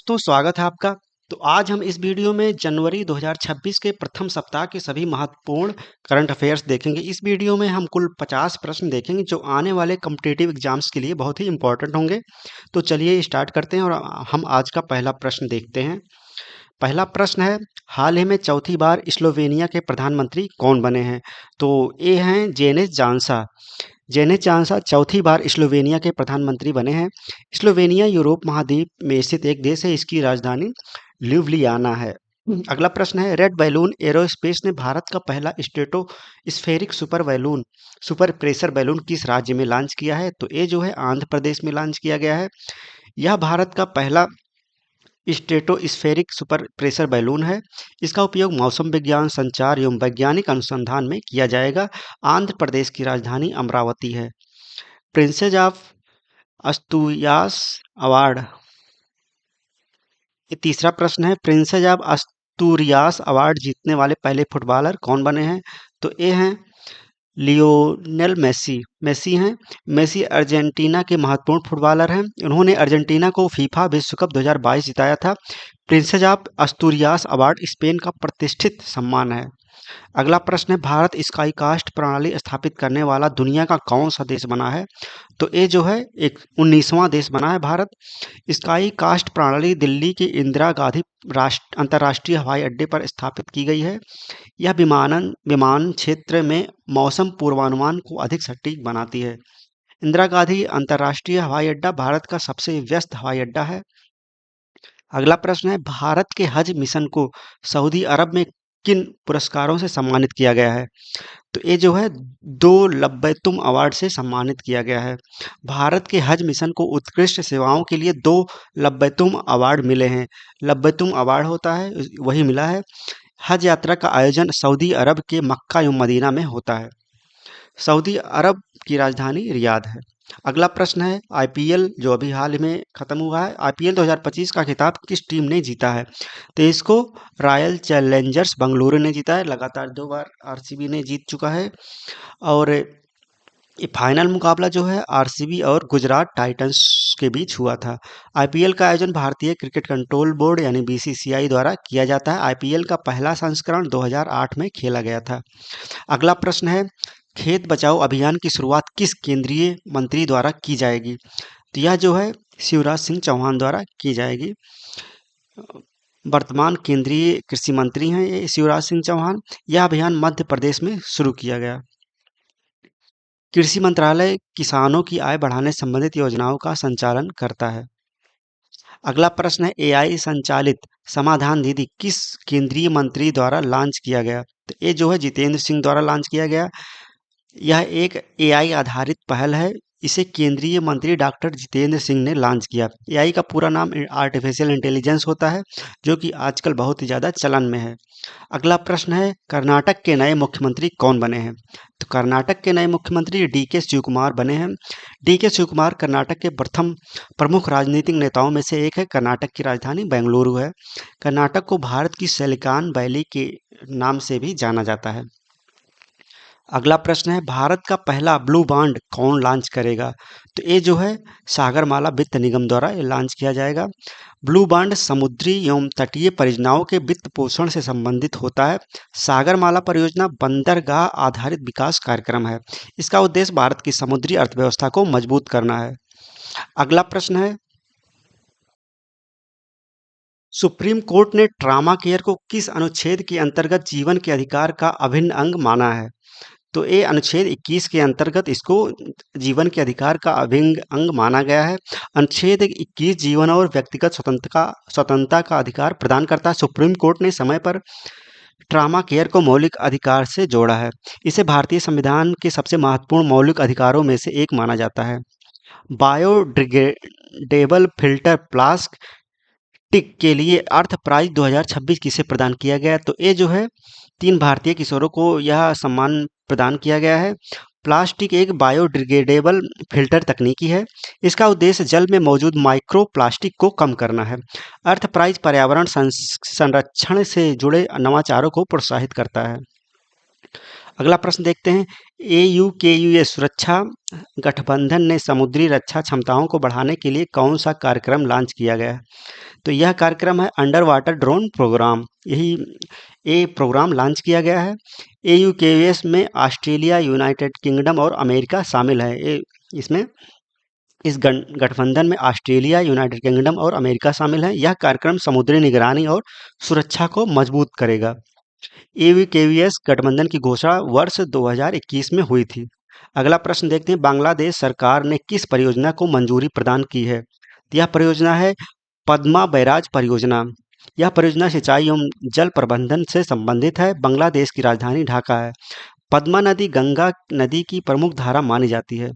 दोस्तों, स्वागत है आपका। तो आज हम इस वीडियो में जनवरी 2026 के प्रथम सप्ताह के सभी महत्वपूर्ण करंट अफेयर्स देखेंगे। इस वीडियो में हम कुल 50 प्रश्न देखेंगे जो आने वाले कॉम्पिटिटिव एग्जाम्स के लिए बहुत ही इंपॉर्टेंट होंगे। तो चलिए स्टार्ट करते हैं और हम आज का पहला प्रश्न देखते हैं। पहला प्रश्न है, हाल ही में चौथी बार स्लोवेनिया के प्रधानमंत्री कौन बने हैं? तो ये हैं जेनेस जानसा। जेनेस जानसा चौथी बार स्लोवेनिया के प्रधानमंत्री बने हैं। स्लोवेनिया यूरोप महाद्वीप में स्थित एक देश है। इसकी राजधानी ल्यूब्लियाना है। अगला प्रश्न है, रेड बैलून एरोस्पेस ने भारत का पहला स्टेटोस्फेरिक सुपर प्रेशर बैलून किस राज्य में लॉन्च किया है? तो ये जो है आंध्र प्रदेश में लॉन्च किया गया है। यह भारत का पहला स्टेटोस्फेरिक सुपर प्रेशर बैलून है। इसका उपयोग मौसम विज्ञान, संचार एवं वैज्ञानिक अनुसंधान में किया जाएगा। आंध्र प्रदेश की राजधानी अमरावती है। प्रिंसेस ऑफ अस्तूरियास अवार्ड, ये तीसरा प्रश्न है, प्रिंसेस ऑफ अस्तूरियास अवार्ड जीतने वाले पहले फुटबॉलर कौन बने हैं? तो ये हैं लियोनेल मेसी हैं। मेसी अर्जेंटीना के महत्वपूर्ण फुटबॉलर हैं। उन्होंने अर्जेंटीना को फीफा विश्व कप 2022 जिताया था। Princess of Asturias award Spain का प्रतिष्ठित सम्मान है। अगला प्रश्न है, भारत स्काई कास्ट प्रणाली स्थापित करने वाला दुनिया का कौन सा देश बना है? तो ये जो है एक 19वां देश बना है भारत। स्काई कास्ट प्रणाली दिल्ली के इंदिरा गांधी अंतर्राष्ट्रीय हवाई अड्डे पर स्थापित की गई है। यह विमान क्षेत्र में मौसम पूर्वानुमान को अधिक सटीक बनाती है। इंदिरा गांधी अंतर्राष्ट्रीय हवाई अड्डा भारत का सबसे व्यस्त हवाई अड्डा है। अगला प्रश्न है, भारत के हज मिशन को सऊदी अरब में किन पुरस्कारों से सम्मानित किया गया है? तो ये जो है 2 लब्बैतुम अवार्ड से सम्मानित किया गया है। भारत के हज मिशन को उत्कृष्ट सेवाओं के लिए 2 लब्बैतुम अवार्ड मिले हैं। लब्बैतुम अवार्ड होता है वही मिला है। हज यात्रा का आयोजन सऊदी अरब के मक्का एवं मदीना में होता है। सऊदी अरब की राजधानी रियाद है। अगला प्रश्न है, आईपीएल जो अभी हाल में खत्म हुआ है, आईपीएल 2025 का खिताब किस टीम ने जीता है? तो इसको रॉयल चैलेंजर्स बेंगलुरु ने जीता है। लगातार 2 बार आरसीबी ने जीत चुका है। और ये फाइनल मुकाबला जो है आरसीबी और गुजरात टाइटंस के बीच हुआ था। आईपीएल का आयोजन भारतीय क्रिकेट कंट्रोल बोर्ड यानी बीसीसीआई द्वारा किया जाता है। आईपीएल का पहला संस्करण 2008 में खेला गया था। अगला प्रश्न है, खेत बचाओ अभियान की शुरुआत किस केंद्रीय मंत्री द्वारा की जाएगी? तो यह जो है शिवराज सिंह चौहान द्वारा की जाएगी। वर्तमान केंद्रीय कृषि मंत्री हैं ये शिवराज सिंह चौहान। यह अभियान मध्य प्रदेश में शुरू किया गया। कृषि मंत्रालय किसानों की आय बढ़ाने संबंधित योजनाओं का संचालन करता है। अगला प्रश्न है, एआई संचालित समाधान दीदी किस केंद्रीय मंत्री द्वारा लॉन्च किया गया? तो ये जो है जितेंद्र सिंह द्वारा लॉन्च किया गया। यह एक एआई आधारित पहल है। इसे केंद्रीय मंत्री डॉक्टर जितेंद्र सिंह ने लॉन्च किया। एआई का पूरा नाम आर्टिफिशियल इंटेलिजेंस होता है, जो कि आजकल बहुत ही ज़्यादा चलन में है। अगला प्रश्न है, कर्नाटक के नए मुख्यमंत्री कौन बने हैं? तो कर्नाटक के नए मुख्यमंत्री डीके शिवकुमार बने हैं। डीके शिवकुमार कर्नाटक के प्रथम प्रमुख राजनीतिक नेताओं में से एक है। कर्नाटक की राजधानी बेंगलुरु है। कर्नाटक को भारत की सिलिकॉन वैली के नाम से भी जाना जाता है। अगला प्रश्न है, भारत का पहला ब्लू बॉन्ड कौन लॉन्च करेगा? तो ये जो है सागरमाला वित्त निगम द्वारा ये लॉन्च किया जाएगा। ब्लू बॉन्ड समुद्री एवं तटीय परियोजनाओं के वित्त पोषण से संबंधित होता है। सागरमाला परियोजना बंदरगाह आधारित विकास कार्यक्रम है। इसका उद्देश्य भारत की समुद्री अर्थव्यवस्था को मजबूत करना है। अगला प्रश्न है, सुप्रीम कोर्ट ने ट्रामा केयर को किस अनुच्छेद के अंतर्गत जीवन के अधिकार का अभिन्न अंग माना है? तो ये अनुच्छेद 21 के अंतर्गत इसको जीवन के अधिकार का अभिन्न अंग माना गया है। अनुच्छेद 21 जीवन और व्यक्तिगत स्वतंत्रता का अधिकार प्रदान करता है। सुप्रीम कोर्ट ने समय पर ट्रामा केयर को मौलिक अधिकार से जोड़ा है। इसे भारतीय संविधान के सबसे महत्वपूर्ण मौलिक अधिकारों में से एक माना जाता है। बायोडिग्रेडेबल फिल्टर प्लास्टिक के लिए अर्थ प्राइज 2026 किसे प्रदान किया गया? तो ये जो है 3 भारतीय किशोरों को यह सम्मान प्रदान किया गया है। प्लास्टिक एक बायोडिग्रेडेबल फिल्टर तकनीकी है। इसका उद्देश्य जल में मौजूद माइक्रो प्लास्टिक को कम करना है। अर्थ प्राइज पर्यावरण संरक्षण से जुड़े नवाचारों को प्रोत्साहित करता है। अगला प्रश्न देखते हैं। AUKUS सुरक्षा गठबंधन ने समुद्री रक्षा क्षमताओं को बढ़ाने के लिए कौन सा कार्यक्रम लॉन्च किया गया है? तो यह कार्यक्रम है अंडर वाटर ड्रोन प्रोग्राम। यही ये प्रोग्राम लॉन्च किया गया है। AUKUS में ऑस्ट्रेलिया, यूनाइटेड किंगडम और अमेरिका शामिल है। इसमें इस गठबंधन में ऑस्ट्रेलिया, यूनाइटेड किंगडम और अमेरिका शामिल है। यह कार्यक्रम समुद्री निगरानी और सुरक्षा को मजबूत करेगा। AUKUS गठबंधन की घोषणा वर्ष 2021 में हुई थी। अगला प्रश्न देखते हैं। बांग्लादेश सरकार ने किस परियोजना को मंजूरी प्रदान की है? यह परियोजना है पद्मा बैराज परियोजना। यह परियोजना सिंचाई एवं जल प्रबंधन से संबंधित है। बांग्लादेश की राजधानी ढाका है। पद्मा नदी गंगा नदी की प्रमुख धारा मानी जाती है।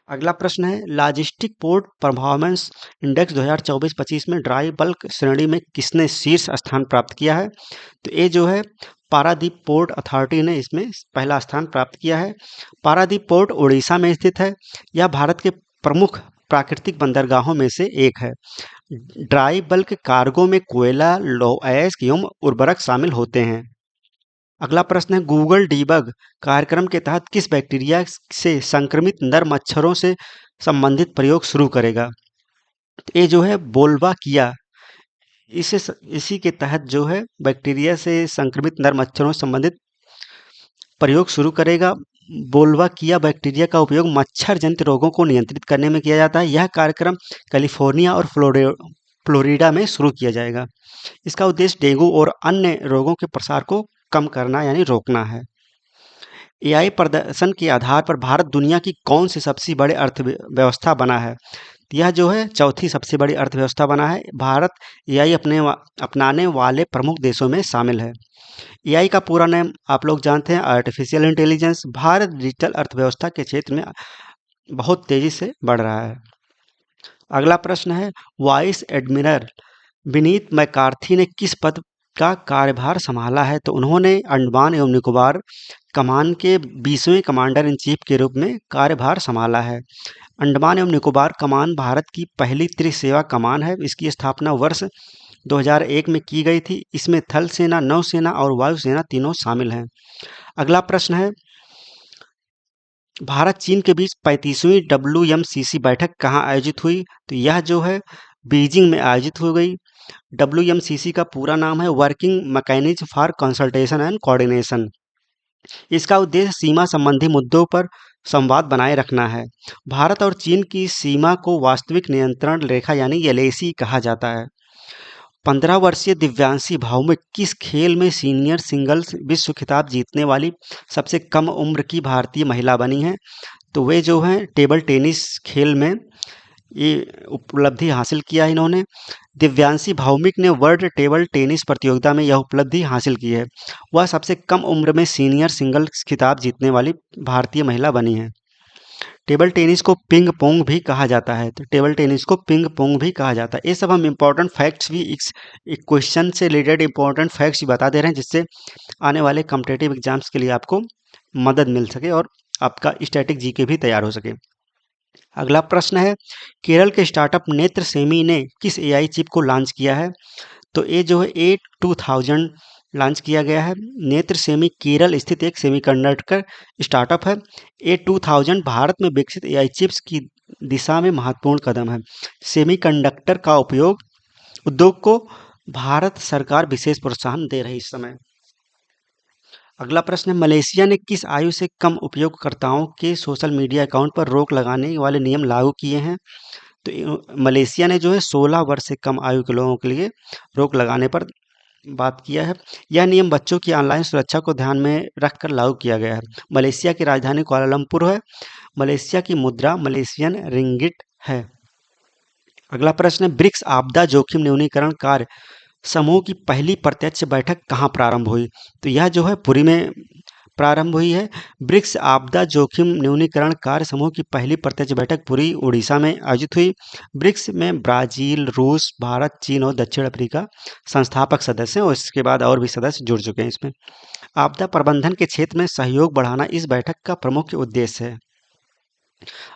अगला प्रश्न है। लॉजिस्टिक पोर्ट परफॉर्मेंस इंडेक्स 2024-25 में ड्राई बल्क श्रेणी में किसने शीर्ष स्थान प्राप्त किया है? तो ये जो है पारादीप पोर्ट अथॉरिटी ने इसमें पहला स्थान प्राप्त किया है। पारादीप पोर्ट उड़ीसा में स्थित है। यह भारत के प्रमुख प्राकृतिक बंदरगाहों में से एक है। ड्राई बल्क कार्गो में कोयला, लौह अयस्क एवं उर्वरक शामिल होते हैं। अगला प्रश्न है। गूगल डीबग कार्यक्रम के तहत किस बैक्टीरिया से संक्रमित नर मच्छरों से संबंधित प्रयोग शुरू करेगा? तो ये जो है बोल्वा किया, इसी के तहत जो है बैक्टीरिया से संक्रमित नर मच्छरों से संबंधित प्रयोग शुरू करेगा। बोल्वा किया बैक्टीरिया का उपयोग मच्छर जनित रोगों को नियंत्रित करने में किया जाता है। यह कार्यक्रम कैलिफोर्निया और फ्लोरिडा में शुरू किया जाएगा। इसका उद्देश्य डेंगू और अन्य रोगों के प्रसार को कम करना यानी रोकना है। AI प्रदर्शन के आधार पर भारत दुनिया की कौन सी सबसे बड़ी अर्थव्यवस्था बना है? यह जो है चौथी सबसे बड़ी अर्थव्यवस्था बना है। भारत AI अपनाने वाले प्रमुख देशों में शामिल है। AI का पूरा नाम आप लोग जानते हैं, आर्टिफिशियल इंटेलिजेंस। भारत डिजिटल अर्थव्यवस्था के क्षेत्र में बहुत तेजी से बढ़ रहा है। अगला प्रश्न है। वाइस एडमिरल विनीत मैकार्थी ने किस पद का कार्यभार संभाला है? तो उन्होंने अंडमान एवं निकोबार कमान के 20वें कमांडर इन चीफ के रूप में कार्यभार संभाला है। अंडमान एवं निकोबार कमान भारत की पहली त्रिसेवा कमान है। इसकी स्थापना वर्ष 2001 में की गई थी। इसमें थल सेना, नौसेना और वायुसेना तीनों शामिल हैं। अगला प्रश्न है। भारत चीन के बीच 35वीं WMCC बैठक कहाँ आयोजित हुई? तो यह जो है बीजिंग में आयोजित हो गई। WMCC का पूरा नाम है working mechanism for consultation and coordination. इसका उद्देश्य सीमा संबंधी मुद्दों पर संवाद बनाए रखना है। भारत और चीन की सीमा को वास्तविक नियंत्रण रेखा यानी LAC कहा जाता है। 15 वर्षीय दिव्यांशी भौमिक किस खेल में सीनियर सिंगल्स विश्व खिताब जीतने वाली सबसे कम उम्र की भारतीय महिला बनी हैं? तो वे जो हैं टेबल टेनिस खेल में ये उपलब्धि हासिल किया इन्होंने। दिव्यांशी भौमिक ने वर्ल्ड टेबल टेनिस प्रतियोगिता में यह उपलब्धि हासिल की है। वह सबसे कम उम्र में सीनियर सिंगल्स खिताब जीतने वाली भारतीय महिला बनी है। टेबल टेनिस को पिंग पोंग भी कहा जाता है। तो टेबल टेनिस को पिंग पोंग भी कहा जाता है। ये सब हम इम्पोर्टेंट फैक्ट्स भी इस क्वेश्चन से रिलेटेड इम्पोर्टेंट फैक्ट्स भी बता दे रहे हैं, जिससे आने वाले कॉम्पिटिटिव एग्जाम्स के लिए आपको मदद मिल सके और आपका स्टैटिक जीके भी तैयार हो सके। अगला प्रश्न है। केरल के स्टार्टअप नेत्र सेमी ने किस AI चिप को लॉन्च किया है? तो ये जो है A2000 लॉन्च किया गया है। नेत्र सेमी केरल स्थित एक सेमीकंडक्टर स्टार्टअप है। A2000 भारत में विकसित AI चिप्स की दिशा में महत्वपूर्ण कदम है। सेमीकंडक्टर का उपयोग उद्योग को भारत सरकार विशेष प्रोत्साहन दे रही है इस समय। अगला प्रश्न है। मलेशिया ने किस आयु से कम उपयोगकर्ताओं के सोशल मीडिया अकाउंट पर रोक लगाने वाले नियम लागू किए हैं? तो मलेशिया ने जो है 16 वर्ष से कम आयु के लोगों के लिए रोक लगाने पर बात किया है। यह नियम बच्चों की ऑनलाइन सुरक्षा को ध्यान में रखकर लागू किया गया है। मलेशिया की राजधानी कुआलालंपुर है। मलेशिया की मुद्रा मलेशियन रिंगिट है। अगला प्रश्न है। ब्रिक्स आपदा जोखिम न्यूनीकरण कार्य समूह की पहली प्रत्यक्ष बैठक कहाँ प्रारंभ हुई? तो यह जो है पुरी में प्रारंभ हुई है। ब्रिक्स आपदा जोखिम न्यूनीकरण कार्य समूह की पहली प्रत्यक्ष बैठक पुरी उड़ीसा में आयोजित हुई। ब्रिक्स में ब्राजील, रूस, भारत, चीन और दक्षिण अफ्रीका संस्थापक सदस्य हैं और इसके बाद और भी सदस्य जुड़ चुके हैं इसमें। आपदा प्रबंधन के क्षेत्र में सहयोग बढ़ाना इस बैठक का प्रमुख उद्देश्य है।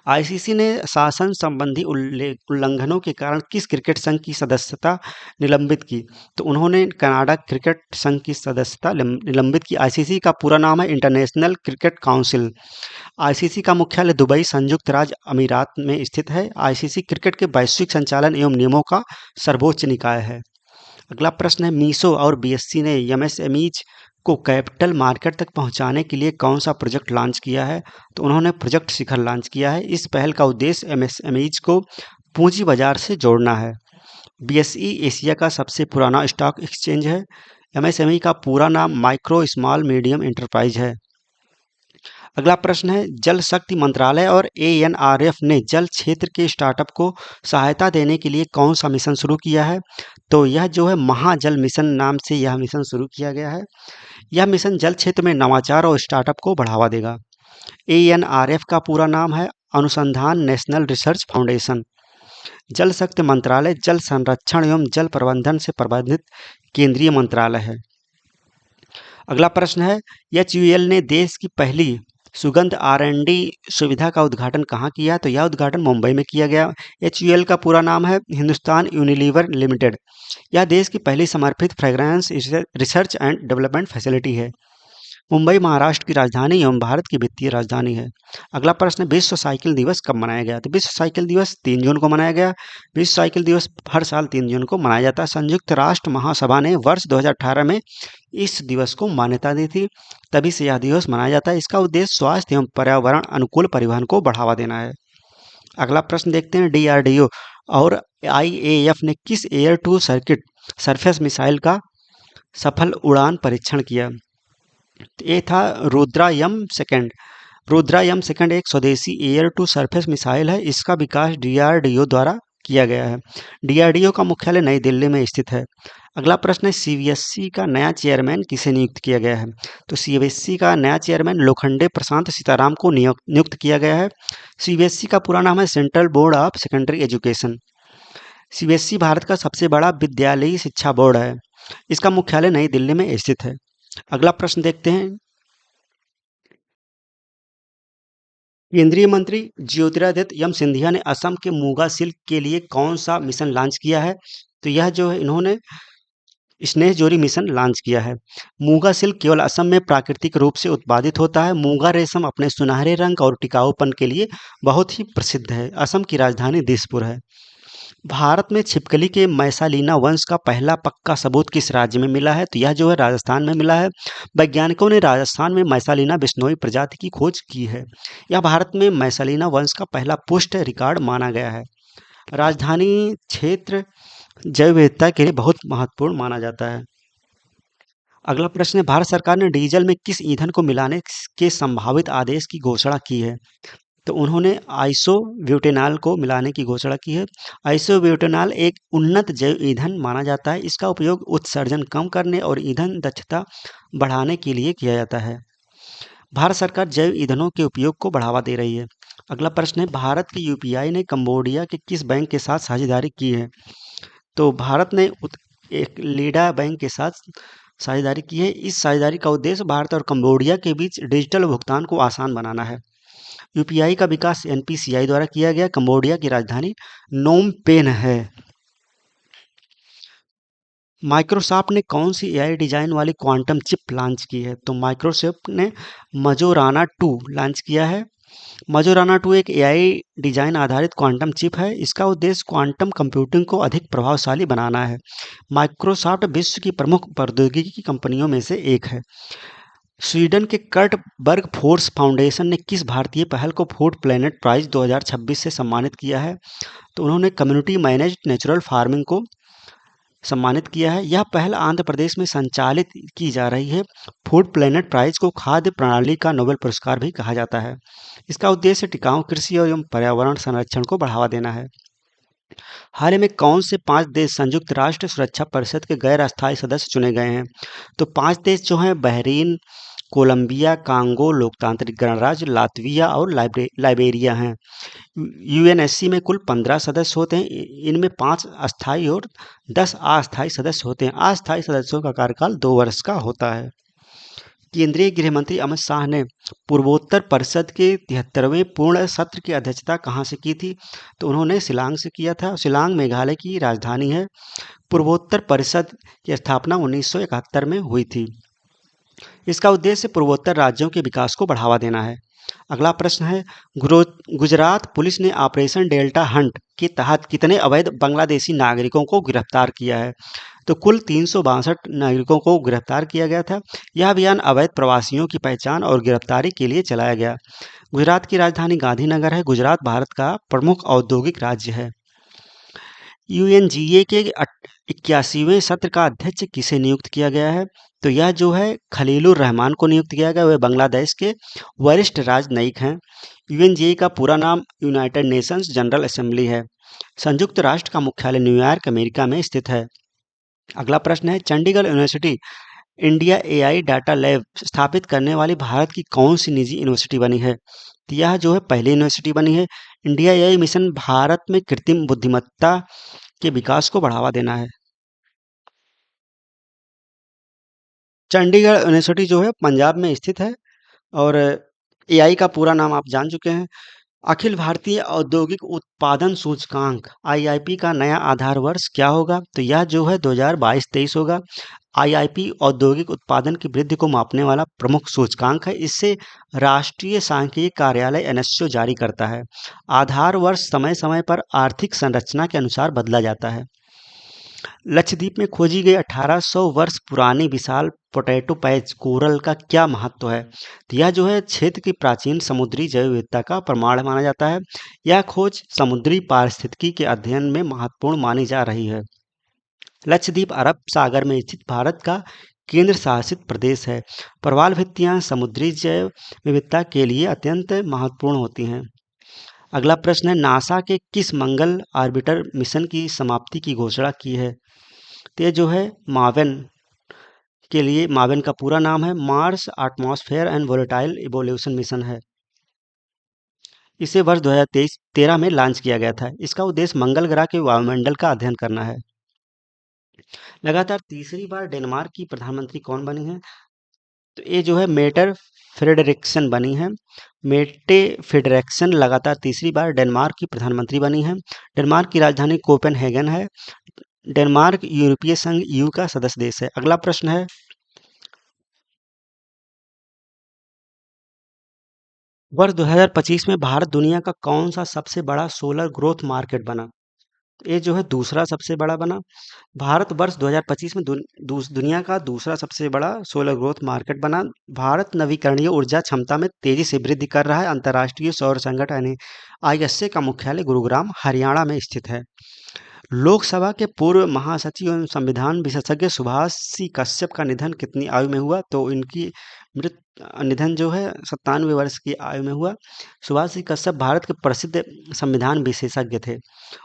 आईसीसी ने शासन संबंधी उल्लंघनों के कारण किस क्रिकेट संघ की सदस्यता निलंबित की? तो उन्होंने कनाडा क्रिकेट संघ की सदस्यता निलंबित की। आईसीसी का पूरा नाम है इंटरनेशनल क्रिकेट काउंसिल। आईसीसी का मुख्यालय दुबई, संयुक्त राज्य अमीरात में स्थित है। आईसीसी क्रिकेट के वैश्विक संचालन एवं नियमों का सर्वोच्च निकाय है। अगला प्रश्न है, मीसो और बीएससी ने एमएसएमईज को कैपिटल मार्केट तक पहुंचाने के लिए कौन सा प्रोजेक्ट लॉन्च किया है? तो उन्होंने प्रोजेक्ट शिखर लॉन्च किया है। इस पहल का उद्देश्य एमएसएमईज को पूंजी बाजार से जोड़ना है। बीएसई एशिया का सबसे पुराना स्टॉक एक्सचेंज है। एमएसएमई का पूरा नाम माइक्रो स्मॉल मीडियम एंटरप्राइज है। अगला प्रश्न है, जल शक्ति मंत्रालय और एएनआरएफ ने जल क्षेत्र के स्टार्टअप को सहायता देने के लिए कौन सा मिशन शुरू किया है? तो यह जो है महाजल मिशन नाम से यह मिशन शुरू किया गया है। यह मिशन जल क्षेत्र में नवाचार और स्टार्टअप को बढ़ावा देगा। एएनआरएफ का पूरा नाम है अनुसंधान नेशनल रिसर्च फाउंडेशन। जल शक्ति मंत्रालय जल संरक्षण एवं जल प्रबंधन से प्रबंधित केंद्रीय मंत्रालय है। अगला प्रश्न है, एचयूएल ने देश की पहली सुगंध आर&डी सुविधा का उद्घाटन कहाँ किया? तो यह उद्घाटन मुंबई में किया गया। एचयूएल का पूरा नाम है हिंदुस्तान यूनिलीवर लिमिटेड। यह देश की पहली समर्पित fragrance research and development facility है। मुंबई महाराष्ट्र की राजधानी एवं भारत की वित्तीय राजधानी है। अगला प्रश्न, विश्व साइकिल दिवस कब मनाया गया? तो विश्व साइकिल दिवस 3 जून को मनाया गया। विश्व साइकिल दिवस हर साल 3 जून को मनाया जाता है। संयुक्त राष्ट्र महासभा ने वर्ष 2018 में इस दिवस को मान्यता दी थी, तभी से यह दिवस मनाया जाता है। इसका उद्देश्य स्वास्थ्य एवं पर्यावरण अनुकूल परिवहन को बढ़ावा देना है। अगला प्रश्न देखते हैं, डीआरडीओ और आईएएफ ने किस air to circuit surface missile का सफल उड़ान परीक्षण किया? ये था रुद्रायम सेकंड। रुद्रायम सेकंड एक स्वदेशी एयर टू सरफेस मिसाइल है। इसका विकास डीआरडीओ द्वारा किया गया है। डीआरडीओ का मुख्यालय नई दिल्ली में स्थित है। अगला प्रश्न है, सीबीएसई का नया चेयरमैन किसे नियुक्त किया गया है? तो सीबीएसई का नया चेयरमैन लोखंडे प्रशांत सीताराम को नियुक्त किया गया है। सीबीएसई का पूरा नाम है central board of secondary education. CBSE Bharat का सबसे बड़ा विद्यालयी शिक्षा बोर्ड है। इसका मुख्यालय नई दिल्ली में स्थित है। अगला प्रश्न देखते हैं, केंद्रीय मंत्री ज्योतिरादित्य यम सिंधिया ने असम के मूगा सिल्क के लिए कौन सा मिशन लॉन्च किया है? तो यह जो है इन्होंने स्नेह जोरी मिशन लॉन्च किया है। मूगा सिल्क केवल असम में प्राकृतिक रूप से उत्पादित होता है। मूगा रेशम अपने सुनहरे रंग और टिकाऊपन के लिए बहुत ही प्रसिद्ध है। असम की राजधानी दिसपुर है। भारत में छिपकली के मैसालिना वंश का पहला पक्का सबूत किस राज्य में मिला है? तो यह जो है राजस्थान में मिला है। वैज्ञानिकों ने राजस्थान में मैसालिना बिश्नोई प्रजाति की खोज की है। यह भारत में मैसालिना वंश का पहला पुष्ट रिकॉर्ड माना गया है। राजधानी क्षेत्र जैव विविधता के लिए बहुत महत्वपूर्ण माना जाता है। अगला प्रश्न है, भारत सरकार ने डीजल में किस ईंधन को मिलाने के संभावित आदेश की घोषणा की है? तो उन्होंने आइसोब्यूटेनॉल को मिलाने की घोषणा की है। आइसोब्यूटेनॉल एक उन्नत जैव ईंधन माना जाता है। इसका उपयोग उत्सर्जन कम करने और ईंधन दक्षता बढ़ाने के लिए किया जाता है। भारत सरकार जैव ईंधनों के उपयोग को बढ़ावा दे रही है। अगला प्रश्न है, भारत की यूपीआई ने कंबोडिया के किस बैंक के साथ साझेदारी की है? तो भारत ने एक लीडा बैंक के साथ साझेदारी की है। इस साझेदारी का उद्देश्य भारत और कंबोडिया के बीच डिजिटल भुगतान को आसान बनाना है। यूपीआई का विकास एनपीसीआई द्वारा किया गया। कंबोडिया की राजधानी नोम पेन है। माइक्रोसॉफ्ट ने कौन सी एआई डिजाइन वाली क्वांटम चिप लॉन्च की है? तो माइक्रोसॉफ्ट ने मजोराना 2 लॉन्च किया है। मजोराना 2 एक एआई डिजाइन आधारित क्वांटम चिप है। इसका उद्देश्य क्वांटम कंप्यूटिंग को अधिक प्रभावशाली बनाना है। माइक्रोसॉफ्ट विश्व की प्रमुख प्रौद्योगिकी कंपनियों में से एक है। स्वीडन के कर्ट बर्ग फोर्स फाउंडेशन ने किस भारतीय पहल को फूड प्लेनेट प्राइज 2026 से सम्मानित किया है? तो उन्होंने कम्युनिटी मैनेज्ड नेचुरल फार्मिंग को सम्मानित किया है। यह पहल आंध्र प्रदेश में संचालित की जा रही है। फूड प्लेनेट प्राइज को खाद्य प्रणाली का नोबेल पुरस्कार भी कहा जाता है। इसका उद्देश्य टिकाऊ कृषि और एवं पर्यावरण संरक्षण को बढ़ावा देना है। हाल ही में कौन से 5 देश संयुक्त राष्ट्र सुरक्षा परिषद के गैर अस्थायी सदस्य चुने गए हैं? तो 5 देश जो हैं बहरीन, कोलंबिया, कांगो लोकतांत्रिक गणराज्य, लातविया और लाइबेरिया हैं। यूएनएससी में कुल 15 सदस्य होते हैं। इनमें 5 अस्थायी और 10 अस्थायी सदस्य होते हैं। अस्थायी सदस्यों का कार्यकाल 2 वर्ष का होता है। केंद्रीय गृह मंत्री अमित शाह ने पूर्वोत्तर परिषद के 73वें पूर्ण सत्र की अध्यक्षता कहाँ से की थी? तो उन्होंने शिलांग से किया था। शिलांग मेघालय की राजधानी है। पूर्वोत्तर परिषद की स्थापना 1971 में हुई थी। इसका उद्देश्य पूर्वोत्तर राज्यों के विकास को बढ़ावा देना है। अगला प्रश्न है, गुजरात पुलिस ने ऑपरेशन डेल्टा हंट के तहत कितने अवैध बांग्लादेशी नागरिकों को गिरफ्तार किया है? तो कुल 362 नागरिकों को गिरफ्तार किया गया था। यह अभियान अवैध प्रवासियों की पहचान और गिरफ्तारी के लिए चलाया गया। गुजरात की राजधानी गांधीनगर है। गुजरात भारत का प्रमुख औद्योगिक राज्य है। यूएनजीए के 81वें सत्र का अध्यक्ष किसे नियुक्त किया गया है? तो यह जो है खलीलुर रहमान को नियुक्त किया गया। वे बांग्लादेश के वरिष्ठ राजनयिक हैं। यूएनजीए का पूरा नाम यूनाइटेड नेशंस जनरल असेंबली है। संयुक्त राष्ट्र का मुख्यालय न्यूयॉर्क अमेरिका में स्थित है। अगला प्रश्न है, Chandigarh university India AI data lab स्थापित करने वाली भारत की कौन सी निजी यूनिवर्सिटी बनी है? तो यह जो है पहली यूनिवर्सिटी बनी है। इंडिया एआई मिशन भारत में कृत्रिम बुद्धिमत्ता के विकास को बढ़ावा देना है। चंडीगढ़ यूनिवर्सिटी जो है पंजाब में स्थित है। और एआई का पूरा नाम आप जान चुके हैं। अखिल भारतीय औद्योगिक उत्पादन सूचकांक आईआईपी का नया आधार वर्ष क्या होगा? तो यह जो है 2022-23 होगा। आईआईपी औद्योगिक उत्पादन की वृद्धि को मापने वाला प्रमुख सूचकांक है। इससे राष्ट्रीय सांख्यिकी कार्यालय एनएसओ जारी करता है। आधार वर्ष समय समय पर आर्थिक संरचना के अनुसार बदला जाता है। लक्षद्वीप में खोजी गई 1800 वर्ष पुरानी विशाल पोटैटो पैच कोरल का क्या महत्व है? तो यह जो है क्षेत्र की प्राचीन समुद्री जैव विविधता का प्रमाण माना जाता है। यह खोज समुद्री पारिस्थितिकी के अध्ययन में महत्वपूर्ण मानी जा रही है। लक्षद्वीप अरब सागर में स्थित भारत का केंद्र शासित प्रदेश है। प्रवाल भित्तियां समुद्री जैव विविधता के लिए अत्यंत महत्वपूर्ण होती हैं। अगला प्रश्न है, नासा के किस मंगल ऑर्बिटर मिशन की समाप्ति की घोषणा की है? तो ये जो है मावेन के लिए, मावेन का पूरा नाम है Mars atmosphere and volatile evolution mission है। इसे वर्ष 2013 में लॉन्च किया गया था। इसका उद्देश्य मंगल ग्रह के वायुमंडल का अध्ययन करना है। लगातार तीसरी बार डेनमार्क की प्रधानमंत्री कौन बनी है? तो ये जो है मेटर फ्रेडरिक्सन बनी है। मेटे फ्रेडरिक्सन लगातार तीसरी बार डेनमार्क की प्रधानमंत्री बनी है। डेनमार्क की राजधानी कोपेनहेगन है। डेनमार्क यूरोपीय संघ ईयू का सदस्य देश है। अगला प्रश्न है, वर्ष 2025 में भारत दुनिया का कौन सा सबसे बड़ा सोलर ग्रोथ मार्केट बना? ये जो है दूसरा सबसे बड़ा बना। भारत वर्ष 2025 में दुनिया का दूसरा सबसे बड़ा सोलर ग्रोथ मार्केट बना। भारत नवीकरणीय ऊर्जा क्षमता में तेजी से वृद्धि कर रहा है। अंतर्राष्ट्रीय सौर संगठन आईएसए का मुख्यालय गुरुग्राम हरियाणा में स्थित है। लोकसभा के पूर्व महासचिव एवं संविधान विशेषज्ञ सुभाष सी कश्यप का निधन कितनी आयु में हुआ? तो इनकी मृत निधन जो है 97 वर्ष की आयु में हुआ। सुभाष सी कश्यप भारत के प्रसिद्ध संविधान विशेषज्ञ थे।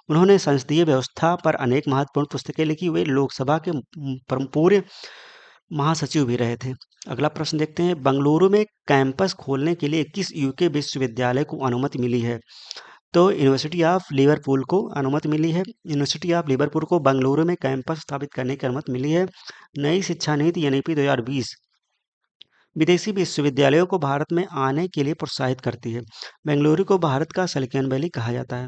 उन्होंने संसदीय व्यवस्था पर अनेक महत्वपूर्ण पुस्तकें लिखी। वे लोकसभा के पूर्व महासचिव भी रहे थे। अगला प्रश्न देखते हैं, बंगलुरु में कैंपस खोलने के लिए किस यूके विश्वविद्यालय को अनुमति मिली है? तो यूनिवर्सिटी ऑफ लिवरपूल को अनुमति मिली है। यूनिवर्सिटी ऑफ लिवरपूल को बेंगलुरु में कैंपस स्थापित करने की अनुमति मिली है। नई शिक्षा नीति एनईपी 2020 विदेशी विश्वविद्यालयों को भारत में आने के लिए प्रोत्साहित करती है। बेंगलुरु को भारत का सिलिकॉन वैली कहा जाता है।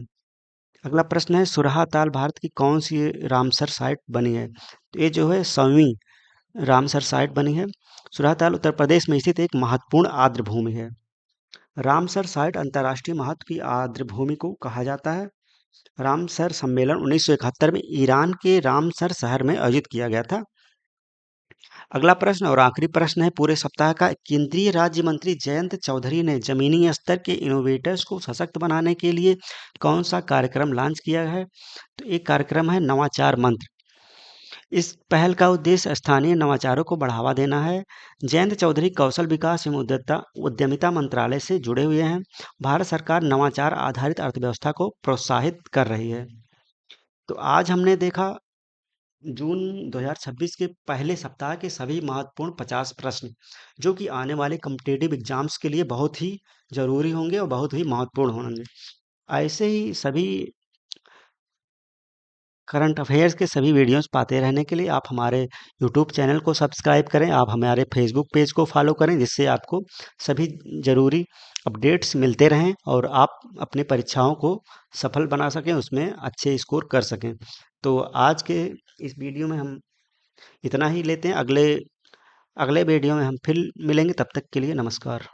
अगला प्रश्न है, सुरहा ताल भारत की कौन सी रामसर साइट बनी है? तो ये जो है 100वीं रामसर साइट बनी है। सुरहा ताल उत्तर प्रदेश में स्थित एक महत्वपूर्ण आर्द्र भूमि है। रामसर साइट अंतर्राष्ट्रीय महत्व की आर्द्र भूमि को कहा जाता है। रामसर सम्मेलन 1971 में ईरान के रामसर शहर में आयोजित किया गया था। अगला प्रश्न और आखिरी प्रश्न है पूरे सप्ताह का, केंद्रीय राज्य मंत्री जयंत चौधरी ने जमीनी स्तर के इनोवेटर्स को सशक्त बनाने के लिए कौन सा कार्यक्रम लॉन्च किया है? तो एक कार्यक्रम है नवाचार मंत्र। इस पहल का उद्देश्य स्थानीय नवाचारों को बढ़ावा देना है। जयंत चौधरी कौशल विकास एवं उद्यमिता मंत्रालय से जुड़े हुए हैं। भारत सरकार नवाचार आधारित अर्थव्यवस्था को प्रोत्साहित कर रही है। तो आज हमने देखा जून 2026 के पहले सप्ताह के सभी महत्वपूर्ण 50 प्रश्न, जो कि आने वाले कॉम्पिटिटिव एग्जाम्स के लिए बहुत ही जरूरी होंगे और बहुत ही महत्वपूर्ण होंगे। ऐसे ही सभी करंट अफेयर्स के सभी वीडियोस पाते रहने के लिए आप हमारे यूट्यूब चैनल को सब्सक्राइब करें, आप हमारे फेसबुक पेज को फॉलो करें, जिससे आपको सभी ज़रूरी अपडेट्स मिलते रहें और आप अपनी परीक्षाओं को सफल बना सकें, उसमें अच्छे स्कोर कर सकें। तो आज के इस वीडियो में हम इतना ही लेते हैं। अगले अगले वीडियो में हम फिर मिलेंगे, तब तक के लिए नमस्कार।